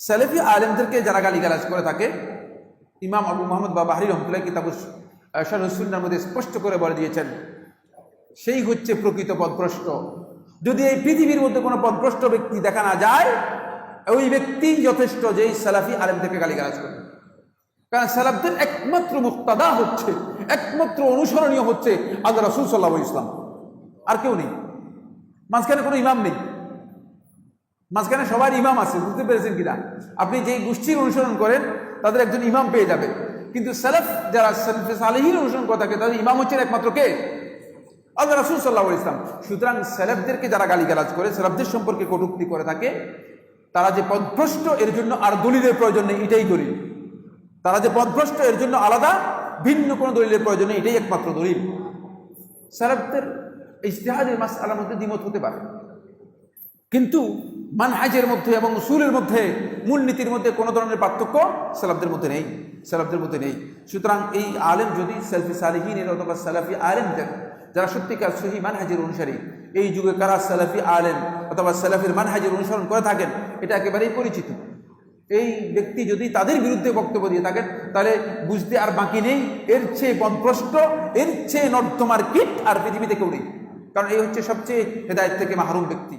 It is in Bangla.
সালেফি আলেমদেরকে যারা গালিগালাজ করে থাকে, ইমাম আবু মোহাম্মদ বাবাহারি রহমতুল্লাহ কিতাবুস শারহুস সুন্নাহর মধ্যে স্পষ্ট করে বলে দিয়েছেন, সেই হচ্ছে প্রকৃত পথভ্রষ্ট। যদি এই পৃথিবীর মধ্যে কোনো পথভ্রষ্ট ব্যক্তি দেখা না যায়, ওই ব্যক্তি যথেষ্ট যেই সালাফি আলেমদেরকে গালিগালাজ করে। কারণ সালাফদের একমাত্র মুক্তাদা হচ্ছে, একমাত্র অনুসরণীয় হচ্ছে আল্লাহ রাসূল সাল্লাল্লাহু আলাইহি ওয়াসাল্লাম, আর কেউ নেই। মাঝখানে কোনো ইমাম নেই, মাঝখানে সবার ইমাম আছে। বুঝতে পেরেছেন কিনা? আপনি যেই গোষ্ঠীর অনুসরণ করেন তাদের একজন ইমাম পেয়ে যাবে, কিন্তু সালাফ যারা সালাফে সালেহীন অনুসরণ করে থাকে তাদের ইমাম হচ্ছেন একমাত্র কে? আল্লাহ রাসূল সাল্লাল্লাহু আলাইহি ওয়াসাল্লাম। সুতরাং সালাফদেরকে যারা গালিগালাজ করে, সালাফদের সম্পর্কে কটূক্তি করে থাকে, তারা যে পথভ্রষ্ট এর জন্য আর দলিলের প্রয়োজন নেই, এটাই দলিল। তারা যে পথভ্রষ্ট এর জন্য আলাদা ভিন্ন কোনো দলিলের প্রয়োজন নেই, এটাই একমাত্র দলিল। সালাফদের ইজতিহাদের মাসআলার মধ্যে দ্বিমত হতে পারে, কিন্তু মানহাজের মধ্যে এবং উসুলের মধ্যে, মূলনীতির মধ্যে কোনো ধরনের পার্থক্য সালাফদের মধ্যে নেই, সালাফদের মধ্যে নেই। সুতরাং এই আলেম যদি সালফি সালেহীনের অথবা সালাফি আলেমদের যারা সত্যিকার সহি মানহাজের অনুসারী, এই যুগে কারা সালাফি আলেম অথবা সালাফির মানহাজের অনুসরণ করে থাকেন এটা একেবারেই পরিচিত। এই ব্যক্তি যদি তাদের বিরুদ্ধে বক্তব্য দিয়ে থাকেন তাহলে বুঝতে আর বাকি নেই, এর চেয়ে পথভ্রষ্ট, এর চেয়ে নর্দমার কীট আর পৃথিবীতে কেউ নেই। কারণ এই হচ্ছে সবচেয়ে হেদায়েত থেকে মাহরুম ব্যক্তি।